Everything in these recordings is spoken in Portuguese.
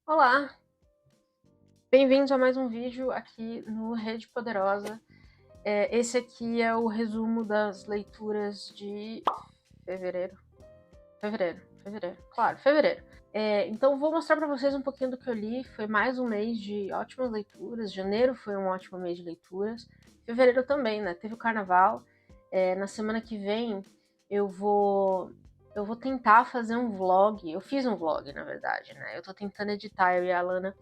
Olá, bem-vindos a mais um vídeo aqui no Rede Poderosa. Esse aqui é o resumo das leituras de fevereiro. Claro, fevereiro. Então vou mostrar para vocês um pouquinho do que eu li. Foi mais um mês de ótimas leituras. Janeiro foi um ótimo mês de leituras. Fevereiro também, né? Teve o carnaval. Na semana que vem eu vou tentar fazer um vlog. Eu fiz um vlog, na verdade, né? Eu tô tentando editar, eu e a Alana,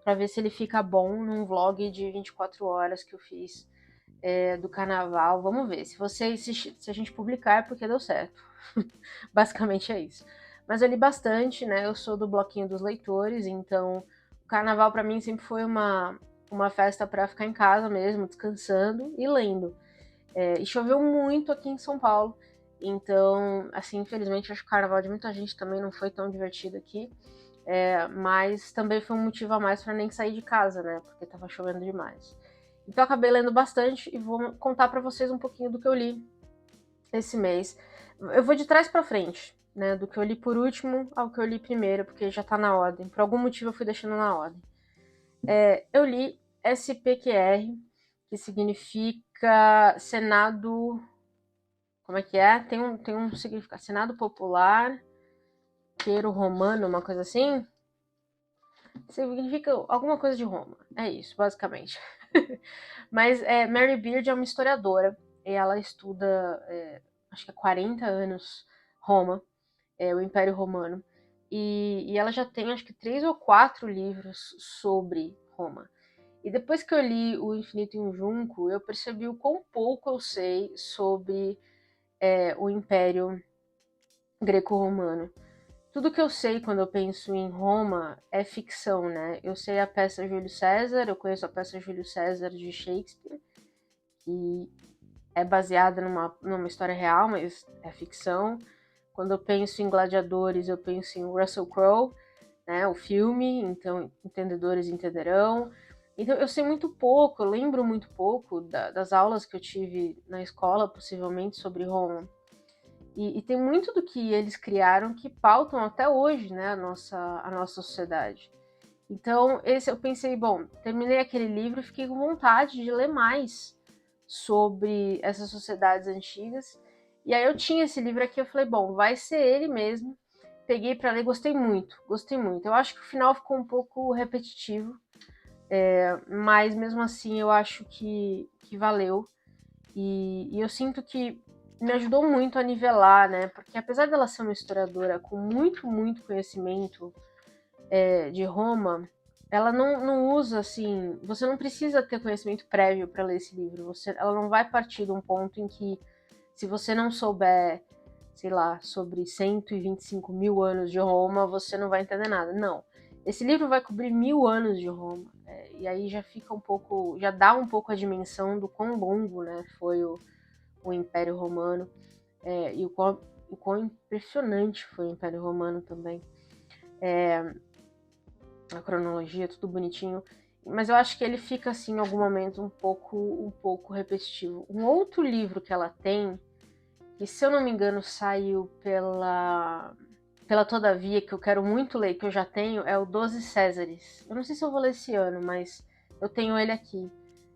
para ver se ele fica bom num vlog de 24 horas que eu fiz do carnaval. Vamos ver. Se a gente publicar é porque deu certo. Basicamente é isso. Mas eu li bastante, né? Eu sou do bloquinho dos leitores, então o carnaval para mim sempre foi uma festa para ficar em casa mesmo, descansando e lendo. E choveu muito aqui em São Paulo, então, assim, infelizmente, acho que o carnaval de muita gente também não foi tão divertido aqui. Mas também foi um motivo a mais para nem sair de casa, né? Porque tava chovendo demais. Então eu acabei lendo bastante e vou contar para vocês um pouquinho do que eu li esse mês. Eu vou de trás para frente, né? Do que eu li por último ao que eu li primeiro, porque já tá na ordem. Por algum motivo eu fui deixando na ordem. Eu li SPQR, que significa Senado. Como é que é? Tem um significado. Senado Popular, Queiro Romano, uma coisa assim. Significa alguma coisa de Roma. É isso, basicamente. Mas Mary Beard é uma historiadora. E ela estuda, acho que há 40 anos, Roma, o Império Romano. E ela já tem, acho que 3 ou 4 livros sobre Roma. E depois que eu li O Infinito em um Junco, eu percebi o quão pouco eu sei sobre o Império Greco-Romano. Tudo que eu sei quando eu penso em Roma é ficção, né? Eu sei a peça Júlio César, eu conheço a peça Júlio César de Shakespeare, que é baseada numa história real, mas é ficção. Quando eu penso em gladiadores, eu penso em Russell Crowe, né? O filme, então entendedores entenderão. Então eu sei muito pouco, eu lembro muito pouco das aulas que eu tive na escola, possivelmente, sobre Roma. E tem muito do que eles criaram que pautam até hoje, né, a nossa sociedade. Então, eu pensei, bom, terminei aquele livro e fiquei com vontade de ler mais sobre essas sociedades antigas. E aí eu tinha esse livro aqui, eu falei, bom, vai ser ele mesmo. Peguei para ler, gostei muito, gostei muito. Eu acho que o final ficou um pouco repetitivo, mas mesmo assim eu acho que valeu. E eu sinto que me ajudou muito a nivelar, né? Porque apesar dela ser uma historiadora com muito, muito conhecimento de Roma, ela não usa assim. Você não precisa ter conhecimento prévio para ler esse livro. Ela não vai partir de um ponto em que, se você não souber, sei lá, sobre 125 mil anos de Roma, você não vai entender nada. Não. Esse livro vai cobrir 1000 anos de Roma. E aí já fica um pouco. Já dá um pouco a dimensão do quão longo, né, foi o Império Romano, e o quão impressionante foi o Império Romano também. A cronologia, tudo bonitinho. Mas eu acho que ele fica, assim, em algum momento, um pouco repetitivo. Um outro livro que ela tem, que se eu não me engano saiu pela Todavia, que eu quero muito ler, que eu já tenho, é o Doze Césares. Eu não sei se eu vou ler esse ano, mas eu tenho ele aqui.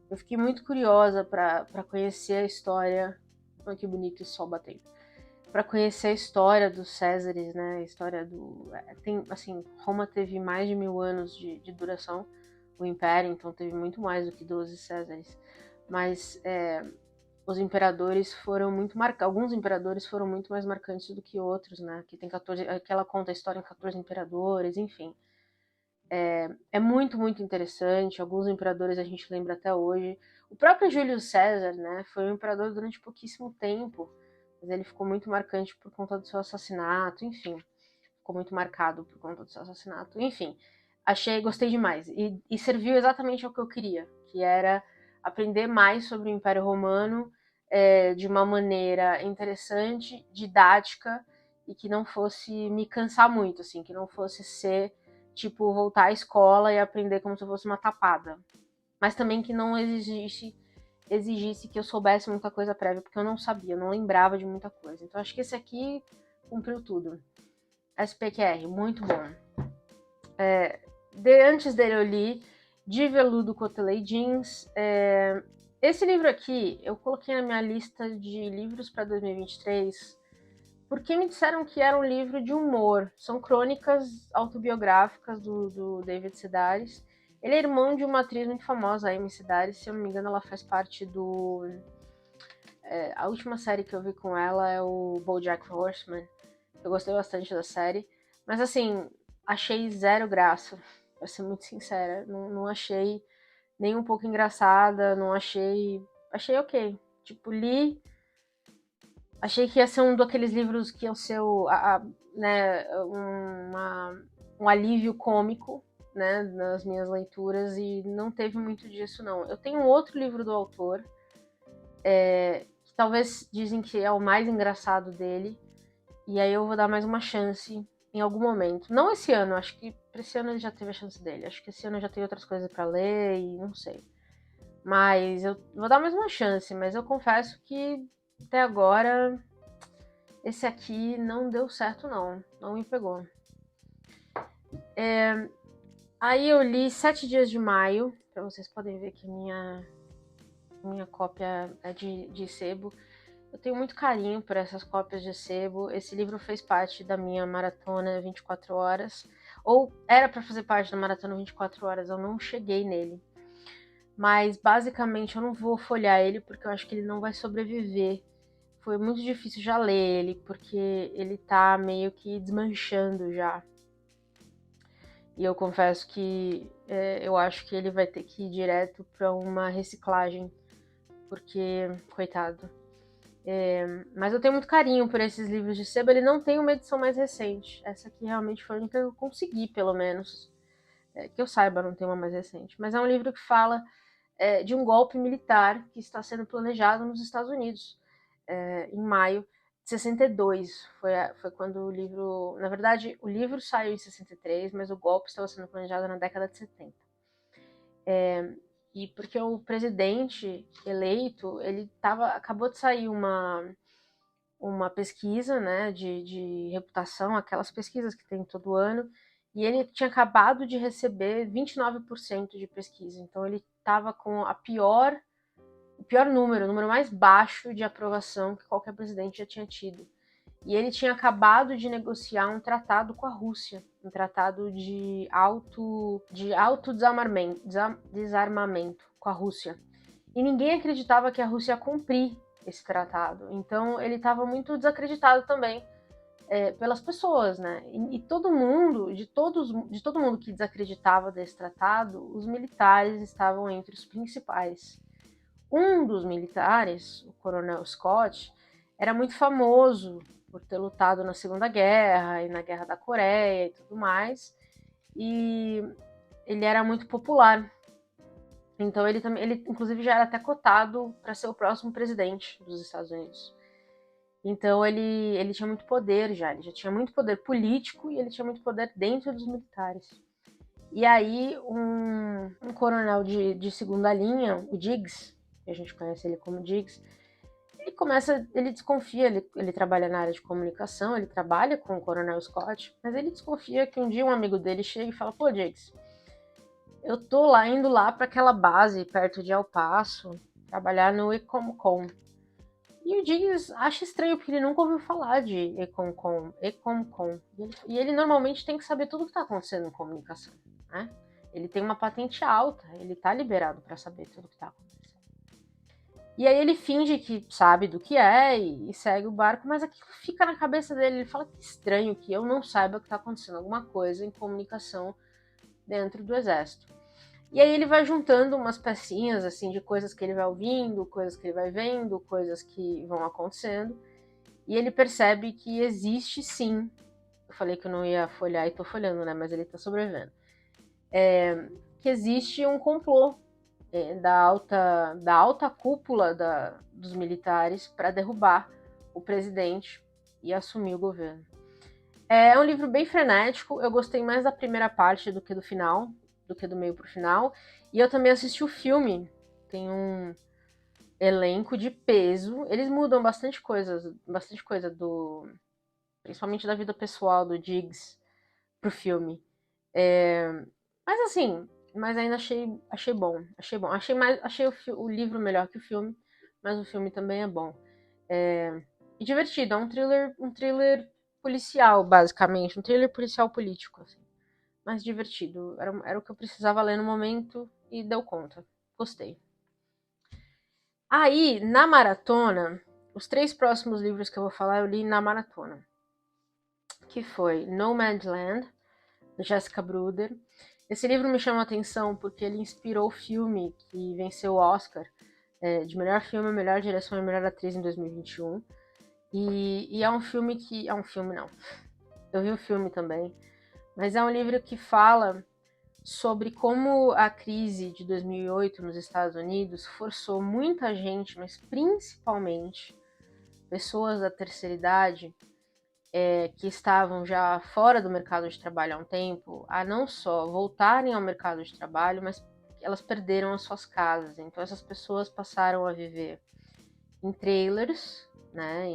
Eu fiquei muito curiosa para conhecer a história. Olha que bonito esse sol batendo. Para conhecer a história dos Césares, né? A história do. Tem, assim, Roma teve mais de 1000 anos de duração, o Império, então teve muito mais do que 12 Césares. Mas os imperadores foram muito marcados. Alguns imperadores foram muito mais marcantes do que outros, né? Que tem 14. Que ela conta a história em 14 imperadores, enfim. É muito, muito interessante. Alguns imperadores a gente lembra até hoje. O próprio Júlio César, né? Foi um imperador durante pouquíssimo tempo, mas ele ficou muito marcante por conta do seu assassinato, enfim. Ficou muito marcado por conta do seu assassinato. Enfim, gostei demais. E serviu exatamente ao que eu queria, que era aprender mais sobre o Império Romano de uma maneira interessante, didática, e que não fosse me cansar muito, assim, que não fosse ser tipo voltar à escola e aprender como se fosse uma tapada. Mas também que não exigisse que eu soubesse muita coisa prévia, porque eu não sabia, eu não lembrava de muita coisa. Então acho que esse aqui cumpriu tudo. SPQR, muito bom. Antes dele eu li De Veludo Cotelei Jeans. Esse livro aqui eu coloquei na minha lista de livros para 2023 porque me disseram que era um livro de humor. São crônicas autobiográficas do David Sedaris. Ele é irmão de uma atriz muito famosa, a Amy Sedaris. Se eu não me engano, ela faz parte do... a última série que eu vi com ela é o BoJack Horseman. Eu gostei bastante da série. Mas, assim, achei zero graça, pra ser muito sincera. Não achei nem um pouco engraçada, não achei... Achei ok. Tipo, li... Achei que ia ser um daqueles livros que iam ser né, um alívio cômico, né, nas minhas leituras, e não teve muito disso, não. Eu tenho um outro livro do autor, que talvez dizem que é o mais engraçado dele, e aí eu vou dar mais uma chance em algum momento. Não esse ano, acho que pra esse ano ele já teve a chance dele. Acho que esse ano eu já tenho outras coisas para ler e não sei. Mas eu vou dar mais uma chance, mas eu confesso que até agora esse aqui não deu certo, não me pegou. Aí eu li 7 Dias de Maio, para vocês podem ver que minha cópia é de sebo. Eu tenho muito carinho por essas cópias de sebo. Esse livro fez parte da minha maratona 24 horas, ou era para fazer parte da maratona 24 horas, eu não cheguei nele. Mas basicamente eu não vou folhear ele porque eu acho que ele não vai sobreviver. Foi muito difícil já ler ele, porque ele tá meio que desmanchando já. E eu confesso que eu acho que ele vai ter que ir direto para uma reciclagem, porque, coitado. Mas eu tenho muito carinho por esses livros de sebo. Ele não tem uma edição mais recente. Essa aqui realmente foi a única que eu consegui, pelo menos. Que eu saiba, não tem uma mais recente. Mas é um livro que fala de um golpe militar que está sendo planejado nos Estados Unidos. Em maio de 62. Foi quando o livro... Na verdade, o livro saiu em 63, mas o golpe estava sendo planejado na década de 70. E porque o presidente eleito, acabou de sair uma pesquisa, né, de reputação, aquelas pesquisas que tem todo ano, e ele tinha acabado de receber 29% de pesquisa. Então ele estava com o pior número, o número mais baixo de aprovação que qualquer presidente já tinha tido. E ele tinha acabado de negociar um tratado com a Rússia, um tratado de desarmamento com a Rússia. E ninguém acreditava que a Rússia ia cumprir esse tratado. Então ele estava muito desacreditado também pelas pessoas, né? E todo mundo, de todo mundo que desacreditava desse tratado, os militares estavam entre os principais. Um dos militares, o Coronel Scott, era muito famoso por ter lutado na Segunda Guerra e na Guerra da Coreia e tudo mais. E ele era muito popular. Então ele inclusive já era até cotado para ser o próximo presidente dos Estados Unidos. Então ele tinha muito poder ele já tinha muito poder político e ele tinha muito poder dentro dos militares. E aí um coronel de segunda linha, o Diggs, que a gente conhece ele como Diggs, ele desconfia, ele trabalha na área de comunicação, ele trabalha com o Coronel Scott, mas ele desconfia que um dia um amigo dele chega e fala, pô, Diggs, eu tô indo lá para aquela base perto de El Paso, trabalhar no Ecomcom. E o Diggs acha estranho, porque ele nunca ouviu falar de Ecomcom. E ele normalmente tem que saber tudo o que está acontecendo em comunicação, né? Ele tem uma patente alta, ele tá liberado para saber tudo o que está acontecendo. E aí ele finge que sabe do que é e segue o barco, mas aquilo fica na cabeça dele. Ele fala que estranho que eu não saiba que está acontecendo alguma coisa em comunicação dentro do exército. E aí ele vai juntando umas pecinhas assim de coisas que ele vai ouvindo, coisas que ele vai vendo, coisas que vão acontecendo. E ele percebe que existe sim. Eu falei que eu não ia folhear e tô folhando, né? Mas ele tá sobrevivendo. Que existe um complô da alta cúpula dos militares para derrubar o presidente e assumir o governo. É um livro bem frenético, eu gostei mais da primeira parte do que do final, do que do meio pro final, e eu também assisti o filme, tem um elenco de peso, eles mudam bastante coisa principalmente da vida pessoal do Diggs pro filme. Mas assim, mas ainda achei bom. Achei o livro melhor que o filme, mas o filme também é bom. E divertido, é um thriller policial, basicamente, um thriller policial político, assim. Mas divertido. Era o que eu precisava ler no momento e deu conta. Gostei. Aí, na maratona, os 3 próximos livros que eu vou falar eu li na maratona. Que foi Nomadland, da Jessica Bruder. Esse livro me chamou a atenção porque ele inspirou o filme que venceu o Oscar de melhor filme, melhor direção e melhor atriz em 2021. E é um filme que... É um filme, não. Eu vi o filme também. Mas é um livro que fala sobre como a crise de 2008 nos Estados Unidos forçou muita gente, mas principalmente pessoas da terceira idade, que estavam já fora do mercado de trabalho há um tempo, a não só voltarem ao mercado de trabalho, mas elas perderam as suas casas. Então essas pessoas passaram a viver em trailers, né,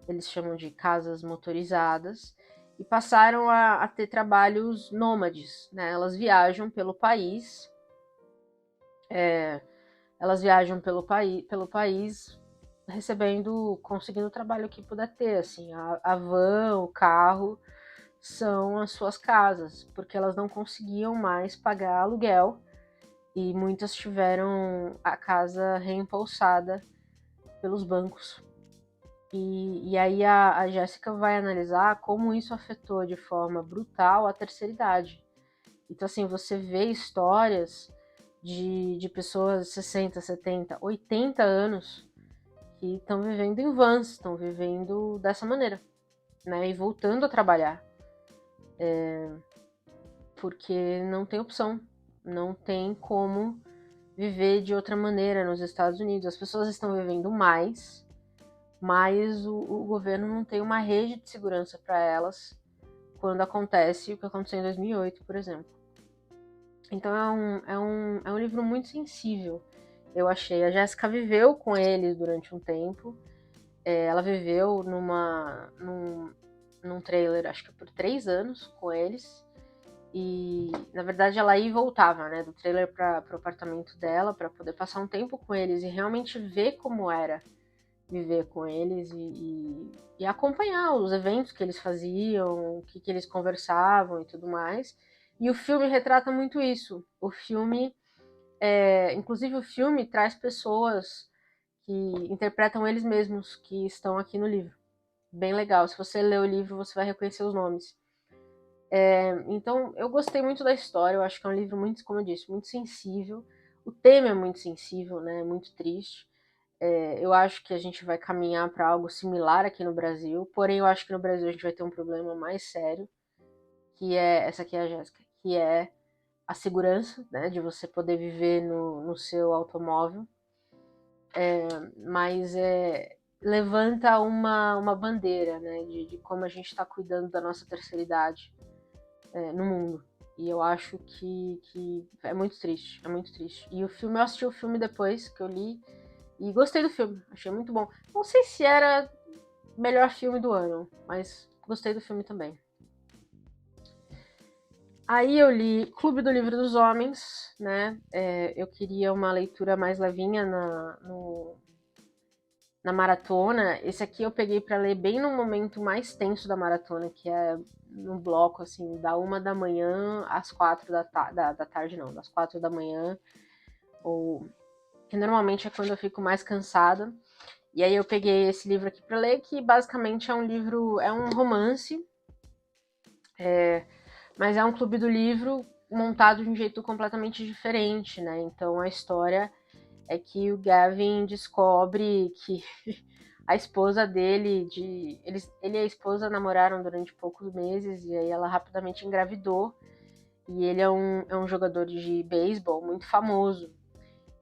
eles chamam de casas motorizadas, e passaram a ter trabalhos nômades, né? Elas viajam pelo país, conseguindo o trabalho que puder ter, assim, a van, o carro são as suas casas, porque elas não conseguiam mais pagar aluguel e muitas tiveram a casa reembolsada pelos bancos. E aí a Jéssica vai analisar como isso afetou de forma brutal a terceira idade. Então, assim, você vê histórias de pessoas de 60, 70, 80 anos que estão vivendo em vans, estão vivendo dessa maneira, né? E voltando a trabalhar. Porque não tem opção, não tem como viver de outra maneira nos Estados Unidos. As pessoas estão vivendo mais, mas o governo não tem uma rede de segurança para elas quando acontece o que aconteceu em 2008, por exemplo. Então é um livro muito sensível, eu achei. A Jéssica viveu com eles durante um tempo. Ela viveu num trailer, acho que por 3 anos com eles. E, na verdade, ela ia e voltava, né, do trailer para o apartamento dela, para poder passar um tempo com eles e realmente ver como era viver com eles e acompanhar os eventos que eles faziam, o que eles conversavam e tudo mais. E o filme retrata muito isso. O filme, inclusive o filme traz pessoas que interpretam eles mesmos, que estão aqui no livro. Bem legal. Se você ler o livro, você vai reconhecer os nomes. Então, eu gostei muito da história. Eu acho que é um livro muito, como eu disse, muito sensível. O tema é muito sensível, né? Muito triste. Eu acho que a gente vai caminhar para algo similar aqui no Brasil. Porém, eu acho que no Brasil a gente vai ter um problema mais sério, que é essa aqui é a Jéssica, que é a segurança, né? De você poder viver no seu automóvel. Mas levanta uma bandeira, né? De como a gente está cuidando da nossa terceira idade no mundo. E eu acho que é muito triste, é muito triste. E o filme, eu assisti o filme depois que eu li e gostei do filme, achei muito bom. Não sei se era o melhor filme do ano, mas gostei do filme também. Aí eu li Clube do Livro dos Homens, né? Eu queria uma leitura mais levinha na maratona. Esse aqui eu peguei para ler bem no momento mais tenso da maratona, que é no bloco, assim, da 1 da manhã às 4 da tarde, não, das 4 da manhã, ou que normalmente é quando eu fico mais cansada. E aí eu peguei esse livro aqui para ler, que basicamente é um livro, é um romance, mas é um clube do livro montado de um jeito completamente diferente, né? Então a história é que o Gavin descobre que a esposa dele, ele e a esposa namoraram durante poucos meses e aí ela rapidamente engravidou. E ele é um jogador de beisebol muito famoso.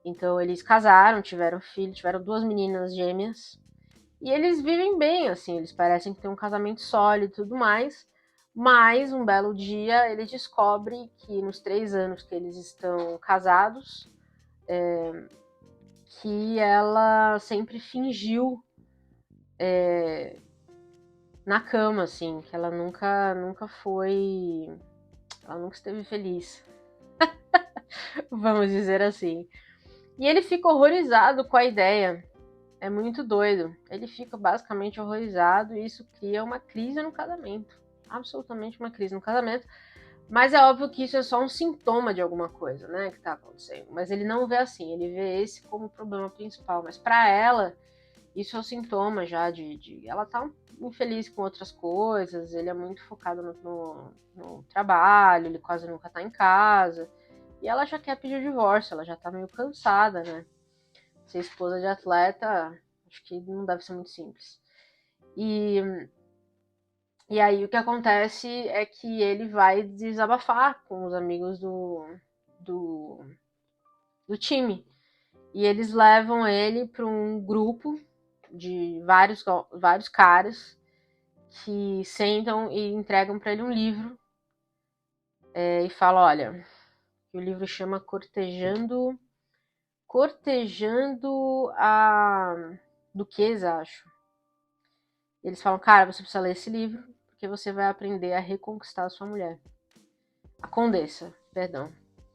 Então eles casaram, tiveram filho, tiveram 2 meninas gêmeas. E eles vivem bem, assim, eles parecem que têm um casamento sólido e tudo mais. Mas um belo dia ele descobre que nos 3 anos que eles estão casados, que ela sempre fingiu na cama, assim, que ela nunca foi Ela nunca esteve feliz. Vamos dizer assim. E ele fica horrorizado com a ideia. É muito doido. Ele fica basicamente horrorizado e isso cria uma crise no casamento. Absolutamente uma crise no casamento. Mas é óbvio que isso é só um sintoma de alguma coisa, né, que tá acontecendo. Mas ele não vê assim, ele vê esse como o problema principal. Mas para ela, isso é um sintoma já de ela tá infeliz com outras coisas, ele é muito focado no trabalho, ele quase nunca tá em casa. E ela já quer pedir o divórcio, ela já tá meio cansada, né? Ser esposa de atleta, acho que não deve ser muito simples. E aí o que acontece é que ele vai desabafar com os amigos do, do time. E eles levam ele para um grupo de vários caras que sentam e entregam para ele um livro e falam, olha, o livro chama Cortejando a Duquesa, acho. Eles falam, cara, você precisa ler esse livro porque você vai aprender a reconquistar a sua mulher. A Condessa, perdão.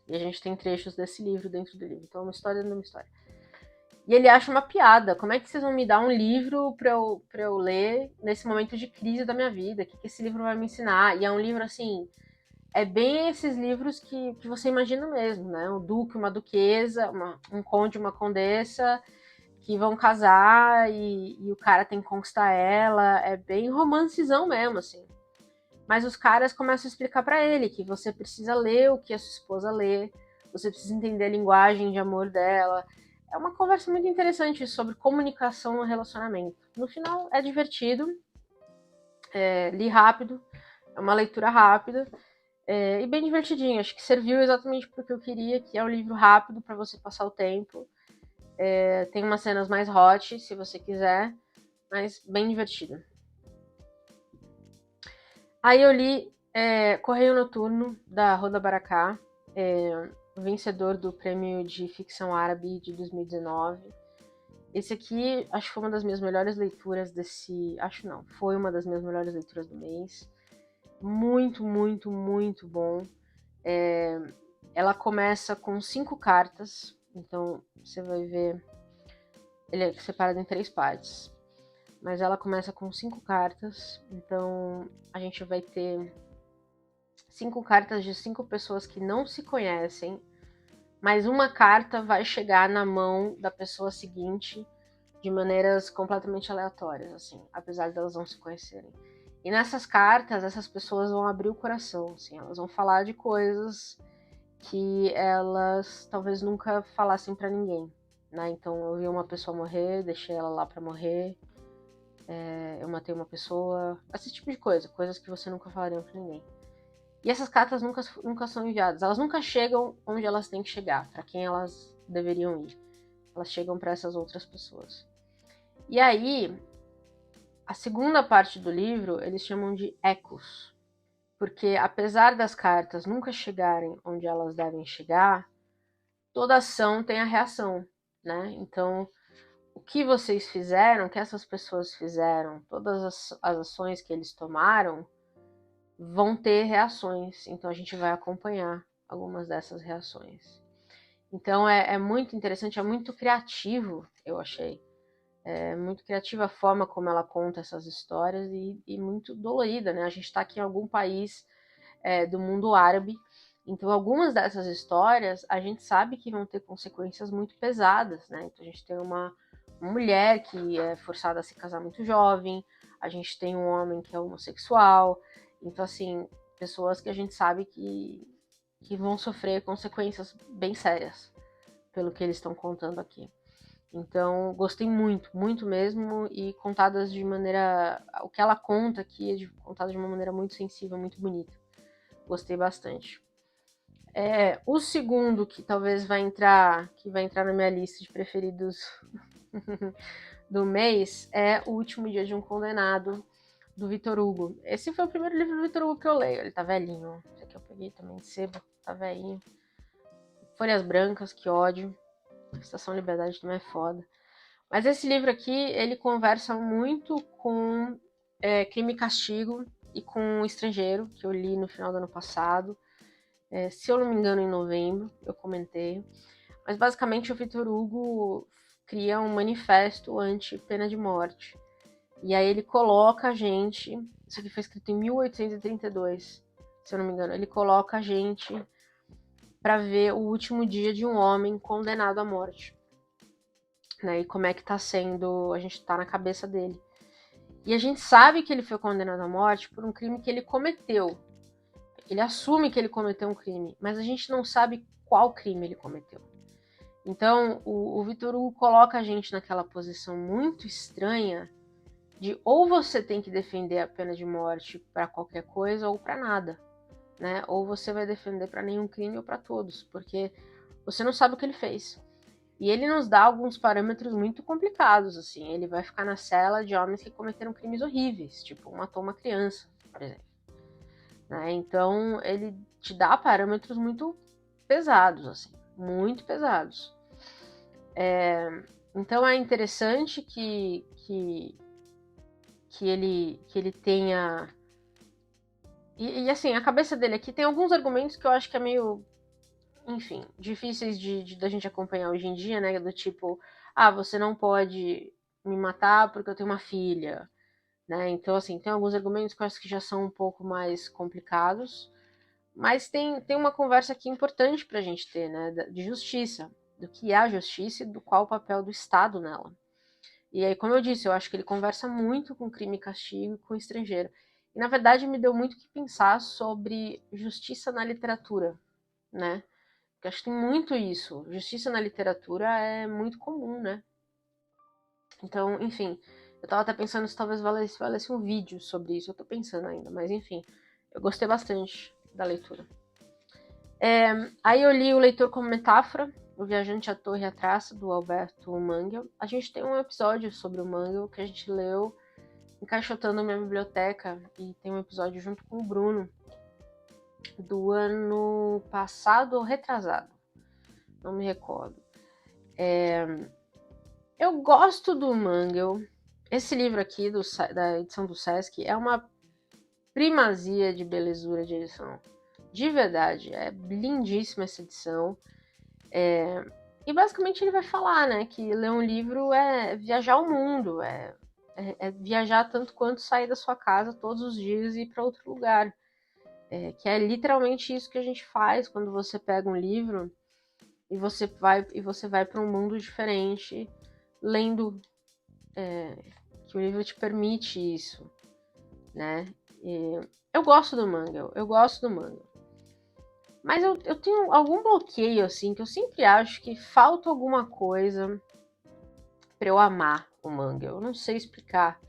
E a gente tem trechos desse livro dentro do livro. Então é uma história dentro de uma história. E ele acha uma piada. Como é que vocês vão me dar um livro pra eu ler nesse momento de crise da minha vida? O que esse livro vai me ensinar? E é um livro, assim, é bem esses livros que você imagina mesmo, né? Um duque, uma duquesa, um conde, uma condessa, que vão casar e o cara tem que conquistar ela. É bem romancezão mesmo, assim. Mas os caras começam a explicar pra ele que você precisa ler o que a sua esposa lê, você precisa entender a linguagem de amor dela. É uma conversa muito interessante sobre comunicação no relacionamento. No final é divertido, li rápido, é uma leitura rápida e bem divertidinho. Acho que serviu exatamente para o que eu queria, que é um livro rápido para você passar o tempo. Tem umas cenas mais hot, se você quiser, mas bem divertido. Aí eu li Correio Noturno, da Roda Baracá, vencedor do Prêmio de Ficção Árabe de 2019. Esse aqui, acho que foi uma das minhas melhores leituras desse... Acho não, foi uma das minhas melhores leituras do mês. Muito, muito, muito bom. Ela começa com 5 cartas, então você vai ver... Ele é separado em 3 partes. Mas ela começa com 5 cartas, então a gente vai ter 5 cartas de 5 pessoas que não se conhecem, mas uma carta vai chegar na mão da pessoa seguinte de maneiras completamente aleatórias, assim, apesar de elas não se conhecerem. E nessas cartas, essas pessoas vão abrir o coração, assim, elas vão falar de coisas que elas talvez nunca falassem para ninguém, né? Então eu vi uma pessoa morrer, deixei ela lá para morrer, eu matei uma pessoa, esse tipo de coisa, coisas que você nunca falaria para ninguém. E essas cartas nunca são enviadas, elas nunca chegam onde elas têm que chegar, para quem elas deveriam ir. Elas chegam para essas outras pessoas. E aí, a segunda parte do livro, eles chamam de ecos. Porque apesar das cartas nunca chegarem onde elas devem chegar, toda ação tem a reação, né? Então, o que vocês fizeram, o que essas pessoas fizeram, todas as ações que eles tomaram, vão ter reações. Então, a gente vai acompanhar algumas dessas reações. Então, é muito interessante, é muito criativo, eu achei. É muito criativa a forma como ela conta essas histórias e muito dolorida, né? A gente está aqui em algum país do mundo árabe, então algumas dessas histórias a gente sabe que vão ter consequências muito pesadas, né? Então a gente tem uma mulher que é forçada a se casar muito jovem, a gente tem um homem que é homossexual, então assim, pessoas que a gente sabe que vão sofrer consequências bem sérias, pelo que eles estão contando aqui. Então, gostei muito, muito mesmo, e contadas de maneira... O que ela conta aqui é contado de uma maneira muito sensível, muito bonita. Gostei bastante. O segundo, que talvez vai entrar na minha lista de preferidos do mês, é O Último Dia de um Condenado, do Victor Hugo. Esse foi o primeiro livro do Victor Hugo que eu leio. Ele tá velhinho. Esse aqui eu peguei também de sebo, tá velhinho. Folhas Brancas, que ódio. Estação Liberdade também é foda. Mas esse livro aqui, ele conversa muito com Crime e Castigo e com O Estrangeiro, que eu li no final do ano passado. Se eu não me engano, em novembro, eu comentei. Mas basicamente o Victor Hugo cria um manifesto anti-pena de morte. E aí ele coloca a gente, isso aqui foi escrito em 1832, se eu não me engano, ele coloca a gente para ver o último dia de um homem condenado à morte. Né, e como é que tá sendo, a gente tá na cabeça dele. E a gente sabe que ele foi condenado à morte por um crime que ele cometeu. Ele assume que ele cometeu um crime, mas a gente não sabe qual crime ele cometeu. Então, o Victor Hugo coloca a gente naquela posição muito estranha de ou você tem que defender a pena de morte para qualquer coisa ou para nada, né? Ou você vai defender para nenhum crime ou para todos, porque você não sabe o que ele fez. E ele nos dá alguns parâmetros muito complicados, assim. Ele vai ficar na cela de homens que cometeram crimes horríveis, tipo, matou uma criança, por exemplo. Né? Então, ele te dá parâmetros muito pesados, assim, muito pesados. Então, é interessante que ele tenha... E, assim, a cabeça dele aqui tem alguns argumentos que eu acho que é meio, enfim, difíceis da gente acompanhar hoje em dia, né? Do tipo, você não pode me matar porque eu tenho uma filha, né? Então, assim, tem alguns argumentos que eu acho que já são um pouco mais complicados, mas tem uma conversa aqui importante pra gente ter, né? De justiça, do que é a justiça e do qual o papel do Estado nela. E aí, como eu disse, eu acho que ele conversa muito com crime e castigo e com estrangeiro. E, na verdade, me deu muito o que pensar sobre justiça na literatura, né? Porque acho que tem muito isso. Justiça na literatura é muito comum, né? Então, enfim, eu tava até pensando se talvez valesse um vídeo sobre isso. Eu tô pensando ainda, mas enfim, eu gostei bastante da leitura. Aí eu li O Leitor como Metáfora, O Viajante, a Torre e a Traça, do Alberto Mangel. A gente tem um episódio sobre o Mangel que a gente leu encaixotando minha biblioteca, e tem um episódio junto com o Bruno, do ano passado ou retrasado, não me recordo. Eu gosto do Mangel. Esse livro aqui, da edição do Sesc, é uma primazia de belezura de edição. De verdade, é lindíssima essa edição. E basicamente ele vai falar, né, que ler um livro é viajar o mundo, é viajar tanto quanto sair da sua casa todos os dias e ir para outro lugar. Que é literalmente isso que a gente faz quando você pega um livro e você vai para um mundo diferente, lendo, que o livro te permite isso, né? Eu gosto do manga, eu gosto do manga. Mas eu tenho algum bloqueio, assim, que eu sempre acho que falta alguma coisa para eu amar o manga. Eu não sei explicar.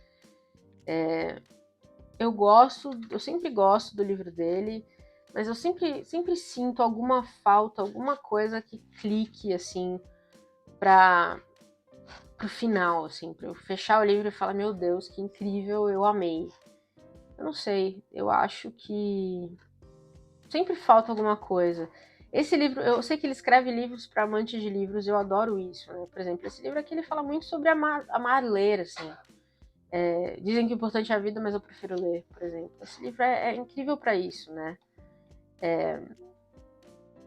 Eu sempre gosto do livro dele, mas eu sempre sinto alguma falta, alguma coisa que clique, assim, pro final, assim, pra eu fechar o livro e falar, meu Deus, que incrível, eu amei. Eu não sei, eu acho que sempre falta alguma coisa. Esse livro, eu sei que ele escreve livros para amantes de livros, eu adoro isso, né? Por exemplo, esse livro aqui ele fala muito sobre amar ler, assim. Dizem que o importante é a vida, mas eu prefiro ler, por exemplo. Esse livro é incrível para isso, né?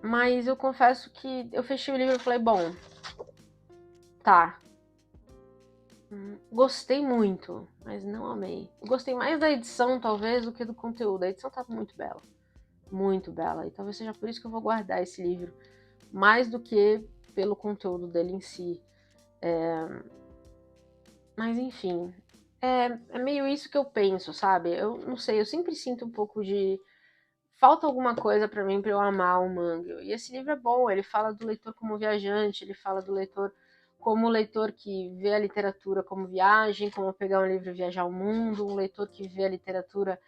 Mas eu confesso que eu fechei o livro e falei, bom, tá. Gostei muito, mas não amei. Eu gostei mais da edição, talvez, do que do conteúdo. A edição tá muito bela. Muito bela. E talvez seja por isso que eu vou guardar esse livro. Mais do que pelo conteúdo dele em si. Mas enfim. É meio isso que eu penso, sabe? Eu não sei, eu sempre sinto um pouco de falta alguma coisa para mim para eu amar o manga. E esse livro é bom, ele fala do leitor como viajante, ele fala do leitor como o leitor que vê a literatura como viagem, como pegar um livro e viajar ao mundo, um leitor que vê a literatura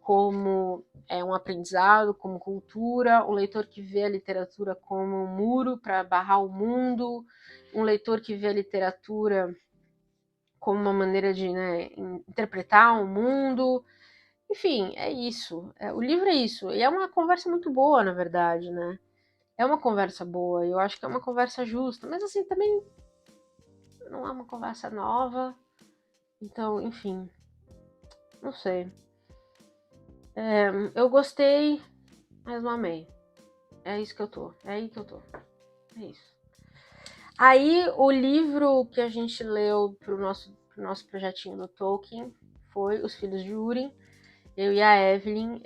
como um aprendizado, como cultura, um leitor que vê a literatura como um muro para barrar o mundo, um leitor que vê a literatura como uma maneira de, né, interpretar o mundo. Enfim, é isso. O livro é isso. E é uma conversa muito boa, na verdade, né? É uma conversa boa. Eu acho que é uma conversa justa. Mas, assim, também não é uma conversa nova. Então, enfim. Não sei. Eu gostei, mas não amei. É isso que eu tô. É aí que eu tô. É isso. Aí, o livro que a gente leu pro nosso projetinho do Tolkien foi Os Filhos de Húrin. Eu e a Evelyn,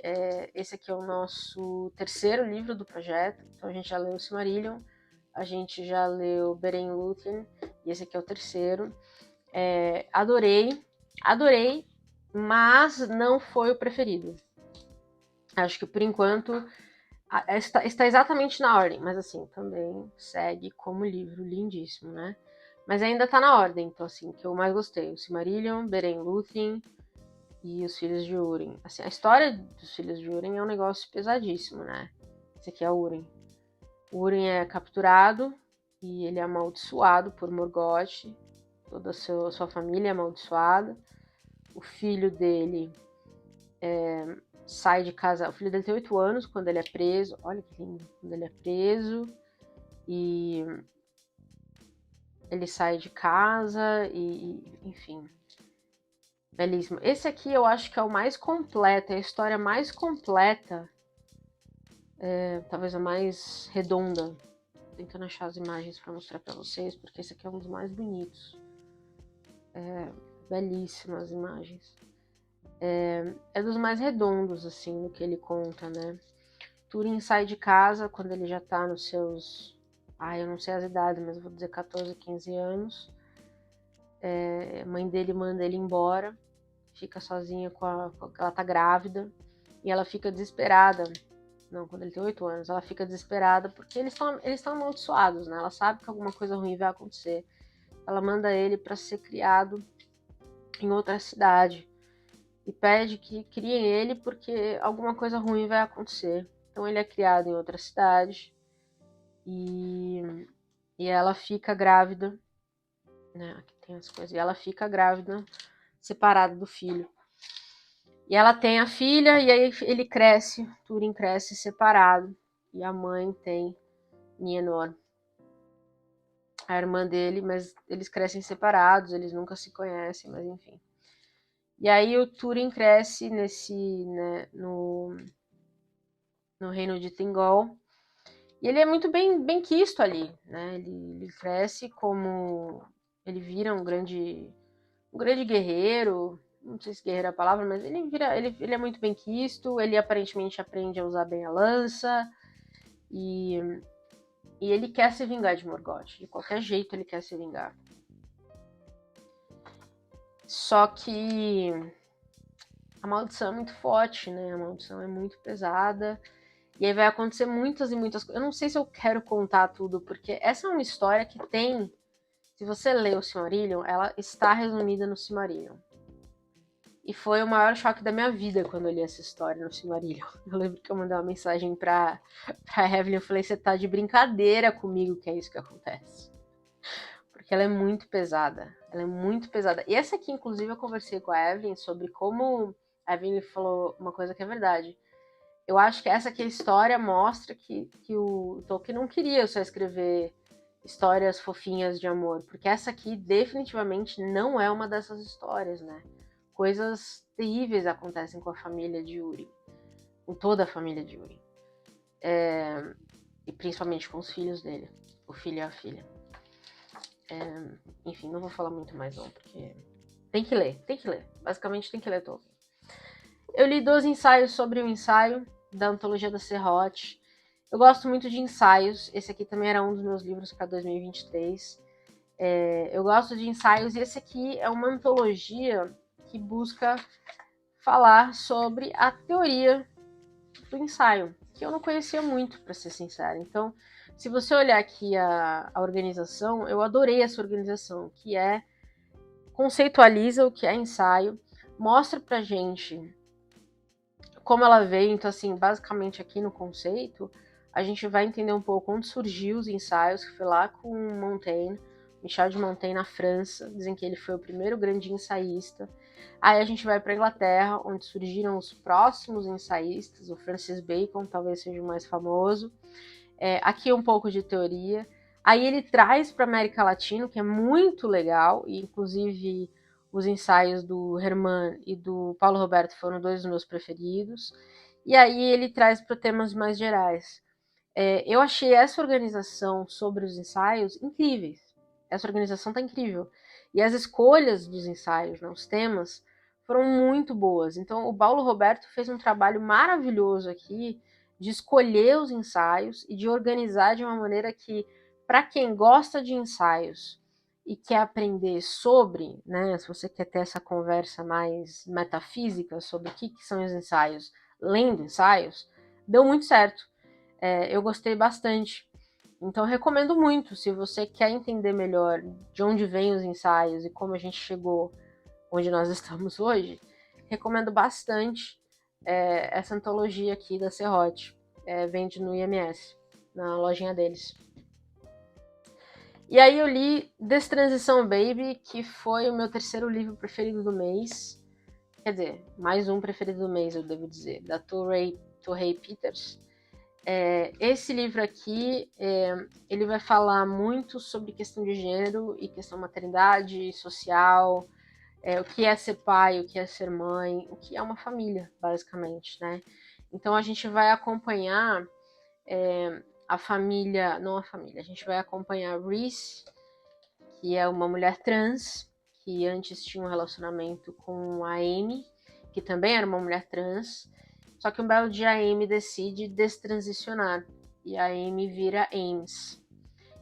esse aqui é o nosso terceiro livro do projeto. Então, a gente já leu o Silmarillion, a gente já leu Beren Lúthien, e esse aqui é o terceiro. Adorei, mas não foi o preferido. Acho que, por enquanto, está exatamente na ordem, mas assim, também segue como livro lindíssimo, né? Mas ainda tá na ordem, então assim, que eu mais gostei, o Silmarillion, Beren Lúthien e Os Filhos de Húrin. Assim, a história dos Filhos de Húrin é um negócio pesadíssimo, né? Esse aqui é Húrin. O Húrin é capturado e ele é amaldiçoado por Morgoth, toda a sua família é amaldiçoada. O filho dele sai de casa. O filho dele tem 8 anos quando ele é preso. Olha que lindo. Quando ele é preso. E ele sai de casa enfim. Belíssimo. Esse aqui eu acho que é o mais completo. É a história mais completa. Talvez a mais redonda. Tô tentando achar as imagens para mostrar para vocês. Porque esse aqui é um dos mais bonitos. Belíssimas imagens. É dos mais redondos, assim, do que ele conta, né? Túrin sai de casa quando ele já tá nos seus... eu não sei as idades, mas eu vou dizer 14, 15 anos. A mãe dele manda ele embora, fica sozinha ela tá grávida, e ela fica desesperada. Não, quando ele tem 8 anos, ela fica desesperada porque eles estão amaldiçoados, né? Ela sabe que alguma coisa ruim vai acontecer. Ela manda ele para ser criado em outra cidade e pede que criem ele porque alguma coisa ruim vai acontecer. Então ele é criado em outra cidade e ela fica grávida, né? Aqui tem as coisas. E ela fica grávida, separada do filho. E ela tem a filha e aí ele cresce, Túrin cresce separado e a mãe tem Nienor, a irmã dele, mas eles crescem separados, eles nunca se conhecem, mas enfim. E aí o Túrin cresce né, no reino de Thingol. E ele é muito bem quisto ali, né? Ele cresce como... Ele vira um grande guerreiro. Não sei se guerreiro é a palavra, mas ele é muito bem quisto. Ele aparentemente aprende a usar bem a lança. E ele quer se vingar de Morgoth. De qualquer jeito ele quer se vingar. Só que a maldição é muito forte, né? A maldição é muito pesada. E aí vai acontecer muitas e muitas coisas. Eu não sei se eu quero contar tudo, porque essa é uma história que tem... Se você lê o Silmarillion, ela está resumida no Silmarillion. E foi o maior choque da minha vida quando eu li essa história no Silmarillion. Eu lembro que eu mandei uma mensagem pra Evelyn, eu falei, você tá de brincadeira comigo que é isso que acontece. Porque ela é muito pesada. Ela é muito pesada. E essa aqui, inclusive, eu conversei com a Evelyn sobre como... A Evelyn falou uma coisa que é verdade. Eu acho que essa aqui a história mostra que o Tolkien não queria só escrever histórias fofinhas de amor, porque essa aqui definitivamente não é uma dessas histórias, né? Coisas terríveis acontecem com a família de Húrin, com toda a família de Húrin, e principalmente com os filhos dele, o filho e a filha. Enfim, não vou falar muito mais não, porque tem que ler, basicamente tem que ler Tolkien. Eu li 2 ensaios sobre o ensaio da Antologia da Serrote. Eu gosto muito de ensaios. Esse aqui também era um dos meus livros para 2023. Eu gosto de ensaios e esse aqui é uma antologia que busca falar sobre a teoria do ensaio, que eu não conhecia muito, para ser sincera. Então, se você olhar aqui a organização, eu adorei essa organização, que conceitualiza o que é ensaio, mostra pra gente como ela veio. Então, assim, basicamente aqui no conceito, a gente vai entender um pouco onde surgiu os ensaios, que foi lá com Montaigne, Michel de Montaigne na França, dizem que ele foi o primeiro grande ensaísta. Aí a gente vai para a Inglaterra, onde surgiram os próximos ensaístas, o Francis Bacon talvez seja o mais famoso. Aqui um pouco de teoria. Aí ele traz para a América Latina, que é muito legal, e inclusive os ensaios do Herman e do Paulo Roberto foram 2 dos meus preferidos. E aí ele traz para temas mais gerais. Eu achei essa organização sobre os ensaios incríveis. Essa organização tá incrível. E as escolhas dos ensaios, né, os temas, foram muito boas. Então, o Paulo Roberto fez um trabalho maravilhoso aqui de escolher os ensaios e de organizar de uma maneira que, para quem gosta de ensaios e quer aprender sobre, né, se você quer ter essa conversa mais metafísica sobre o que são os ensaios, lendo ensaios, deu muito certo. Eu gostei bastante. Então, recomendo muito. Se você quer entender melhor de onde vêm os ensaios e como a gente chegou onde nós estamos hoje, recomendo bastante essa antologia aqui da Serrote. Vende no IMS, na lojinha deles. E aí eu li Destransição Baby, que foi o meu terceiro livro preferido do mês. Quer dizer, mais um preferido do mês, eu devo dizer, da Torrey Peters. Esse livro aqui, ele vai falar muito sobre questão de gênero e questão de maternidade, social, o que é ser pai, o que é ser mãe, o que é uma família, basicamente, né? Então a gente vai acompanhar a família, não a família, a gente vai acompanhar a Reese, que é uma mulher trans, que antes tinha um relacionamento com a Amy, que também era uma mulher trans, só que um belo dia a Amy decide destransicionar, e a Amy vira Ames.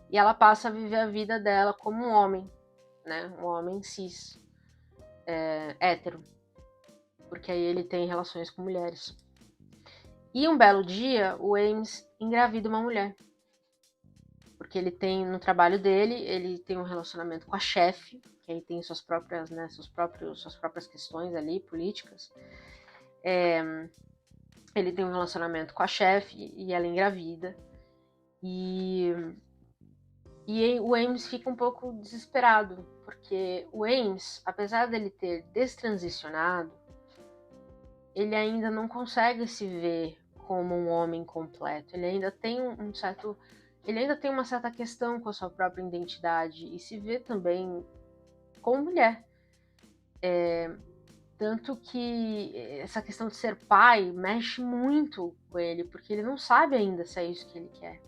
E ela passa a viver a vida dela como um homem, né? Um homem cis, hétero, porque aí ele tem relações com mulheres. E um belo dia, o Ames engravida uma mulher. Porque ele tem, no trabalho dele, ele tem um relacionamento com a chefe, que aí tem suas próprias, né, suas próprias questões ali, políticas. Ele tem um relacionamento com a chefe e ela engravida. E o Ames fica um pouco desesperado, porque o Ames, apesar dele ter destransicionado, ele ainda não consegue se ver como um homem completo. Ele ainda tem ele ainda tem uma certa questão com a sua própria identidade e se vê também como mulher. Tanto que essa questão de ser pai mexe muito com ele, porque ele não sabe ainda se é isso que ele quer.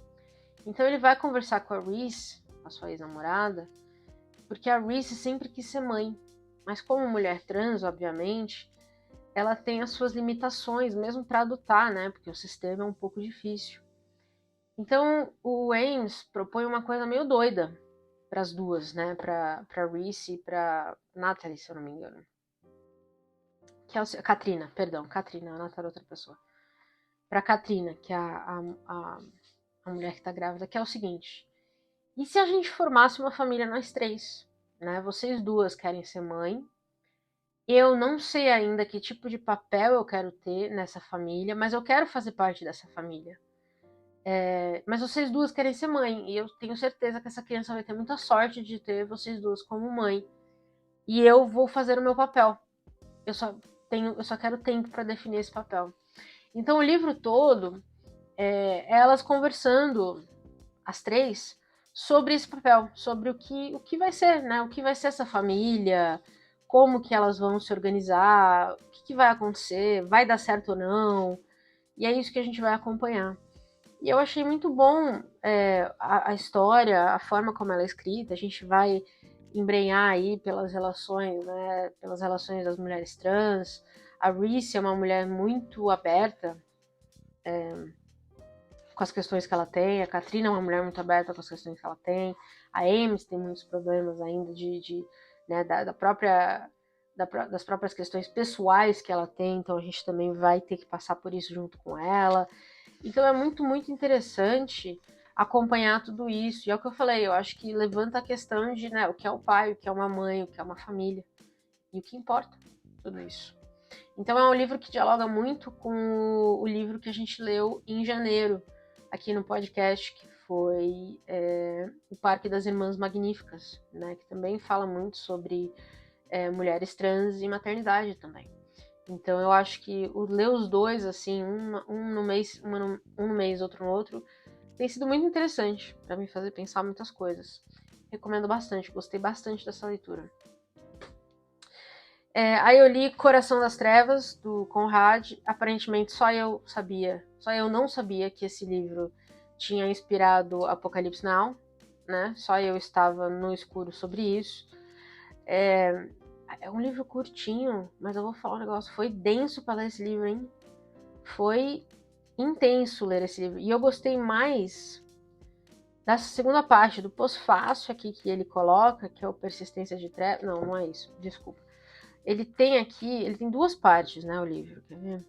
Então ele vai conversar com a Reese, a sua ex-namorada, porque a Reese sempre quis ser mãe. Mas como mulher trans, obviamente, ela tem as suas limitações, mesmo para adotar, né? Porque o sistema é um pouco difícil. Então o Ames propõe uma coisa meio doida para as duas, né? Para Reese e para Natalie, se eu não me engano. Que é Katrina, perdão, Katrina, a Natalie é outra pessoa. Para Katrina, que é a mulher que está grávida, que é o seguinte: e se a gente formasse uma família nós três, né? Vocês duas querem ser mãe. Eu não sei ainda que tipo de papel eu quero ter nessa família, mas eu quero fazer parte dessa família. Mas vocês duas querem ser mãe, e eu tenho certeza que essa criança vai ter muita sorte de ter vocês duas como mãe. E eu vou fazer o meu papel. Eu só quero tempo para definir esse papel. Então o livro todo elas conversando, as três, sobre esse papel, sobre o que vai ser, né? O que vai ser essa família, como que elas vão se organizar, o que vai acontecer, vai dar certo ou não. E é isso que a gente vai acompanhar. E eu achei muito bom a história, a forma como ela é escrita. A gente vai embrenhar aí pelas relações, né? Pelas relações das mulheres trans. A Reese é uma mulher muito aberta com as questões que ela tem. A Katrina é uma mulher muito aberta com as questões que ela tem. A Ames tem muitos problemas ainda né, das próprias questões pessoais que ela tem, então a gente também vai ter que passar por isso junto com ela. Então é muito, muito interessante acompanhar tudo isso. E é o que eu falei, eu acho que levanta a questão de, né, o que é o pai, o que é uma mãe, o que é uma família. E o que importa, tudo isso. Então é um livro que dialoga muito com o livro que a gente leu em janeiro, aqui no podcast, que foi O Parque das Irmãs Magníficas, né, que também fala muito sobre mulheres trans e maternidade também. Então eu acho que ler os dois, assim, um no mês, outro no outro, tem sido muito interessante para me fazer pensar muitas coisas. Recomendo bastante, gostei bastante dessa leitura. Aí eu li Coração das Trevas, do Conrad. Aparentemente só eu não sabia que esse livro tinha inspirado Apocalipse Now, né? Só eu estava no escuro sobre isso. É um livro curtinho, mas eu vou falar um negócio. Foi denso para ler esse livro, hein? Foi intenso ler esse livro. E eu gostei mais dessa segunda parte, do pós-fácil aqui que ele coloca, que é o Persistência de Trevas. Não, não é isso. Desculpa. Ele tem duas partes, né, o livro. Quer ver?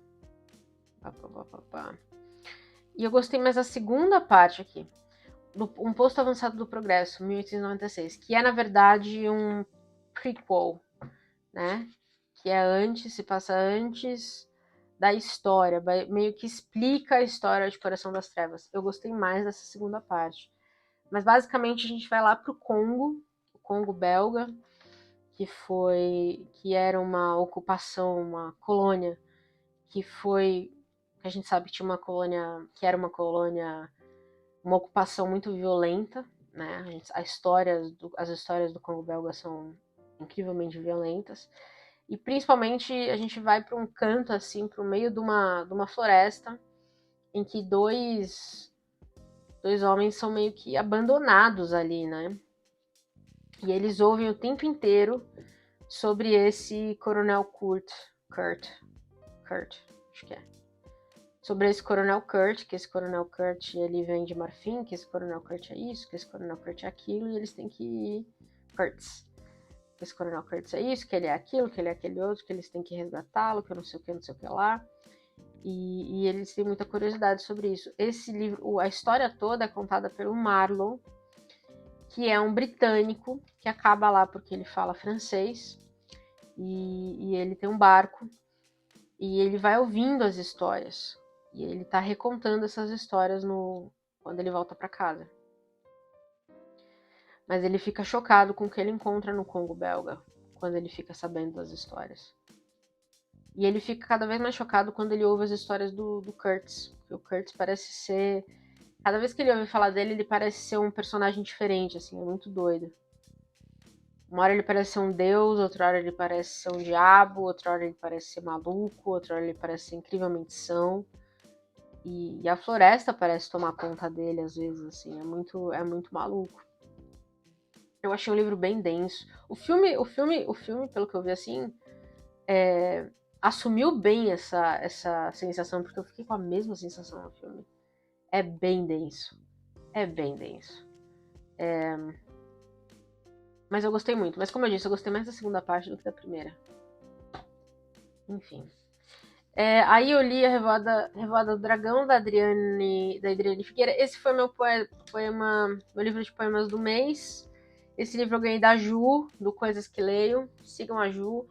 E eu gostei mais da segunda parte aqui. Um Posto Avançado do Progresso, 1896, que é, na verdade, um prequel, né? Que é antes, se passa antes da história, meio que explica a história de Coração das Trevas. Eu gostei mais dessa segunda parte. Mas, basicamente, a gente vai lá pro Congo, o Congo belga, que era uma ocupação, uma colônia, que a gente sabe que tinha uma colônia, que era uma colônia, uma ocupação muito violenta, né? As histórias do Congo belga são incrivelmente violentas. E principalmente a gente vai para um canto, assim, para o meio de uma floresta, em que dois homens são meio que abandonados ali, né? E eles ouvem o tempo inteiro sobre esse coronel Kurt, acho que é. Sobre esse coronel Kurt, que esse coronel Kurt ele vem de Marfim, que esse coronel Kurt é isso, que esse coronel Kurt é aquilo, e eles têm que ir Kurtz. Esse coronel Kurtz é isso, que ele é aquilo, que ele é aquele outro, que eles têm que resgatá-lo, que eu não sei o que lá. E eles têm muita curiosidade sobre isso. Esse livro, a história toda é contada pelo Marlowe, que é um britânico que acaba lá porque ele fala francês e ele tem um barco e ele vai ouvindo as histórias e ele tá recontando essas histórias quando ele volta para casa. Mas ele fica chocado com o que ele encontra no Congo belga quando ele fica sabendo das histórias. E ele fica cada vez mais chocado quando ele ouve as histórias do Kurtz. Porque o Kurtz parece ser... Cada vez que ele ouve falar dele, ele parece ser um personagem diferente, assim, é muito doido. Uma hora ele parece ser um deus, outra hora ele parece ser um diabo, outra hora ele parece ser maluco, outra hora ele parece ser incrivelmente são. E a floresta parece tomar conta dele, às vezes, assim, é muito maluco. Eu achei um livro bem denso. O filme, pelo que eu vi, assim, assumiu bem essa sensação, porque eu fiquei com a mesma sensação no filme. É bem denso. Mas eu gostei muito. Mas como eu disse, eu gostei mais da segunda parte do que da primeira. Enfim. Aí eu li a Revoada do Dragão, da Adriane Figueira. Esse foi meu livro de poemas do mês. Esse livro eu ganhei da Ju, do Coisas que Leio. Sigam a Ju.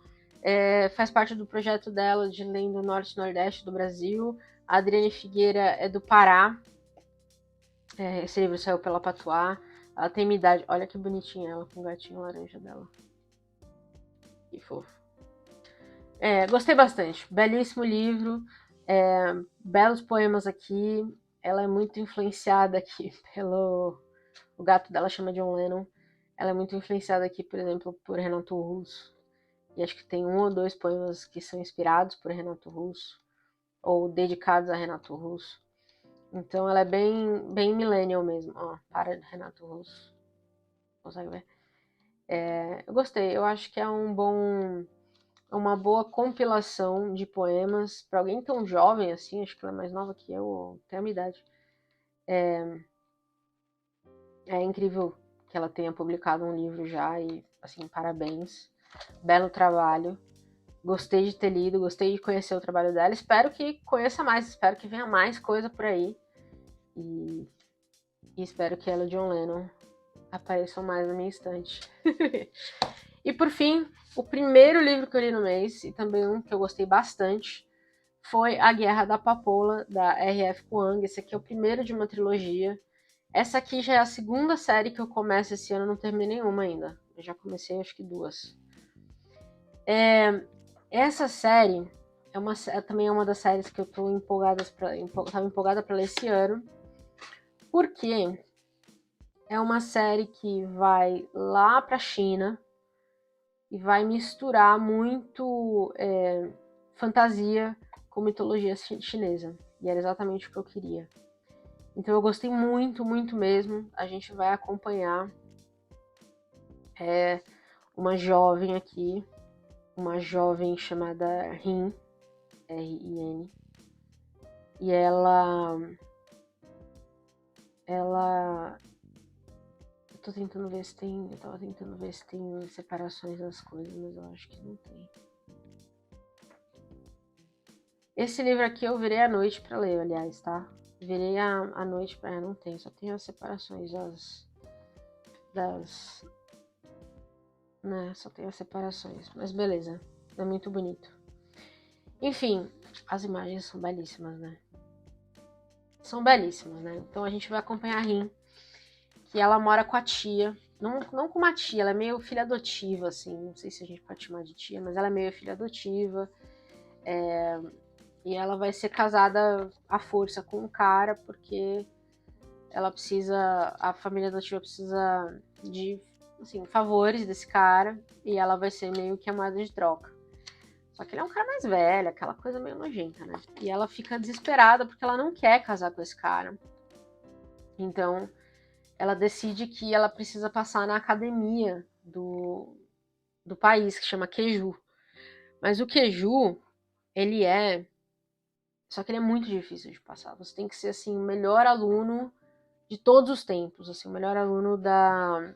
Faz parte do projeto dela de Lendo Norte e Nordeste do Brasil. A Adriane Figueira é do Pará. Esse livro saiu pela Patuá. Ela tem minha idade. Olha que bonitinha ela, com o gatinho laranja dela. Que fofo. Gostei bastante. Belíssimo livro. Belos poemas aqui. Ela é muito influenciada aqui pelo... O gato dela chama John Lennon. Ela é muito influenciada aqui, por exemplo, por Renato Russo. E acho que tem 1 ou 2 poemas que são inspirados por Renato Russo. Ou dedicados a Renato Russo. Então ela é bem millennial mesmo. Ó, para Renato Russo. Consegue ver? Eu gostei. Eu acho que é uma boa compilação de poemas para alguém tão jovem assim. Acho que ela é mais nova que eu, ou tem a minha idade. É incrível que ela tenha publicado um livro já e, assim, parabéns. Belo trabalho. Gostei de ter lido, gostei de conhecer o trabalho dela. Espero que conheça mais, espero que venha mais coisa por aí. E espero que ela e John Lennon apareçam mais na minha estante. E por fim, o primeiro livro que eu li no mês, e também um que eu gostei bastante, foi A Guerra da Papoula, da R.F. Kuang. Esse aqui é o primeiro de uma trilogia. Essa aqui já é a segunda série que eu começo esse ano, não terminei nenhuma ainda. Eu já comecei acho que 2. Essa série também é uma das séries que eu tô tava empolgada para ler esse ano, porque é uma série que vai lá pra China e vai misturar muito fantasia com mitologia chinesa. E era exatamente o que eu queria. Então eu gostei muito, muito mesmo. A gente vai acompanhar uma jovem aqui, uma jovem chamada Rin, R-I-N, e ela, eu tô tentando ver se tem, eu tava tentando ver se tem separações das coisas, mas eu acho que não tem. Esse livro aqui eu virei à noite pra ler, aliás, tá? Virei à noite pra... não tem, só tem as separações das... né, só tem as separações, mas beleza, é muito bonito. Enfim, as imagens são belíssimas, né? São belíssimas, né? Então a gente vai acompanhar a Rin, que ela mora com a tia, não com uma tia, ela é meio filha adotiva, assim, não sei se a gente pode chamar de tia, mas ela é meio filha adotiva, e ela vai ser casada à força com um cara, porque ela precisa, a família adotiva precisa de, assim, favores desse cara, e ela vai ser meio que a moeda de troca. Só que ele é um cara mais velho, aquela coisa meio nojenta, né? E ela fica desesperada porque ela não quer casar com esse cara. Então, ela decide que ela precisa passar na academia do país, que chama Keju. Mas o Keju, ele é... só que ele é muito difícil de passar. Você tem que ser, assim, o melhor aluno de todos os tempos, assim, o melhor aluno da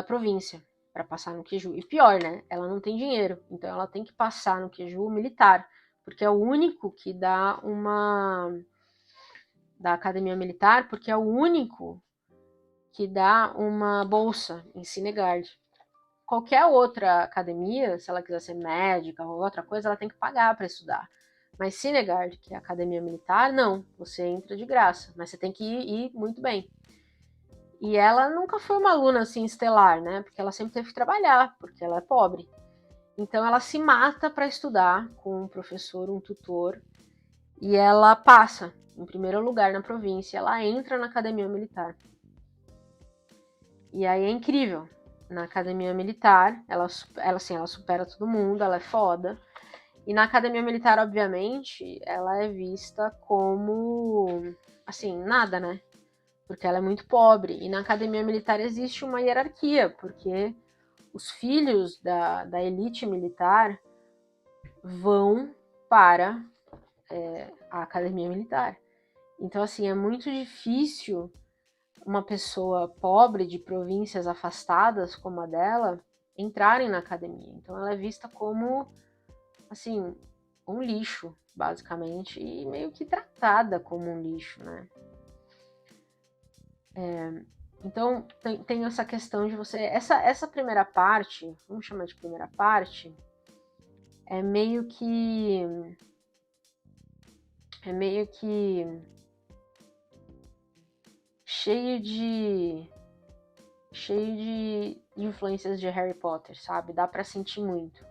província para passar no Keju. E pior, né? Ela não tem dinheiro, então ela tem que passar no Keju militar, porque é o único que dá da academia militar, porque é o único que dá uma bolsa em Cinegard. Qualquer outra academia, se ela quiser ser médica ou outra coisa, ela tem que pagar para estudar. Mas Cinegard, que é a academia militar, não. Você entra de graça, mas você tem que ir muito bem. E ela nunca foi uma aluna assim estelar, né? Porque ela sempre teve que trabalhar, porque ela é pobre. Então ela se mata para estudar com um professor, um tutor, e ela passa em primeiro lugar na província. Ela entra na academia militar. E aí é incrível. Na academia militar, ela supera todo mundo, ela é foda. E na academia militar, obviamente, ela é vista como, assim, nada, né? Porque ela é muito pobre. E na academia militar existe uma hierarquia, porque os filhos da elite militar vão para a academia militar. Então, assim, é muito difícil uma pessoa pobre de províncias afastadas como a dela entrarem na academia. Então, ela é vista como, assim, um lixo, basicamente, e meio que tratada como um lixo, né? Então, tem essa questão de você... Essa primeira parte, vamos chamar de primeira parte, é meio que cheio de influências de Harry Potter, sabe? Dá pra sentir muito.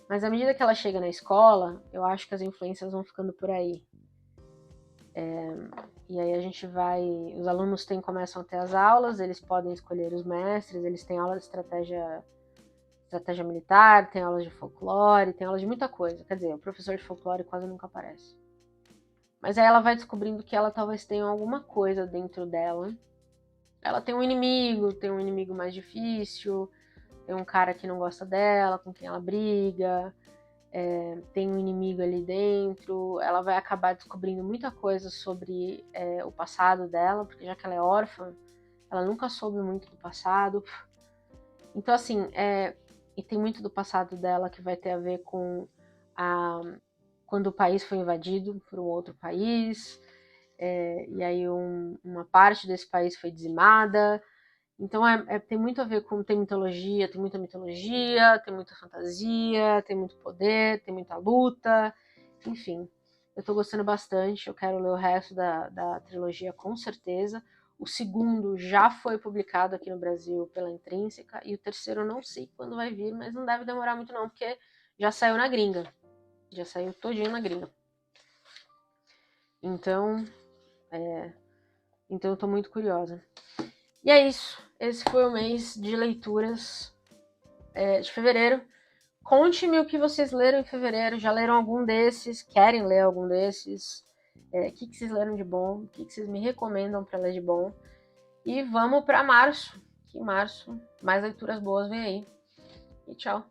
Mas à medida que ela chega na escola, eu acho que as influências vão ficando por aí. E aí a gente vai... os alunos começam a ter as aulas, eles podem escolher os mestres, eles têm aula de estratégia militar, tem aulas de folclore, tem aulas de muita coisa. Quer dizer, o professor de folclore quase nunca aparece. Mas aí ela vai descobrindo que ela talvez tenha alguma coisa dentro dela. Ela tem um inimigo mais difícil, tem um cara que não gosta dela, com quem ela briga, tem um inimigo ali dentro. Ela vai acabar descobrindo muita coisa sobre o passado dela, porque já que ela é órfã, ela nunca soube muito do passado. Então, assim, e tem muito do passado dela que vai ter a ver com quando o país foi invadido por um outro país, e aí uma parte desse país foi dizimada. Então tem muito a ver com... tem mitologia, tem muita mitologia, tem muita fantasia, tem muito poder, tem muita luta, enfim. Eu tô gostando bastante, eu quero ler o resto da trilogia com certeza. O segundo já foi publicado aqui no Brasil pela Intrínseca, e o terceiro eu não sei quando vai vir, mas não deve demorar muito não, porque já saiu na gringa. Já saiu todinho na gringa. Então eu tô muito curiosa. E é isso. Esse foi o mês de leituras de fevereiro. Conte-me o que vocês leram em fevereiro. Já leram algum desses? Querem ler algum desses? O que vocês leram de bom? O que vocês me recomendam para ler de bom? E vamos para março, que em março mais leituras boas vem aí. E tchau!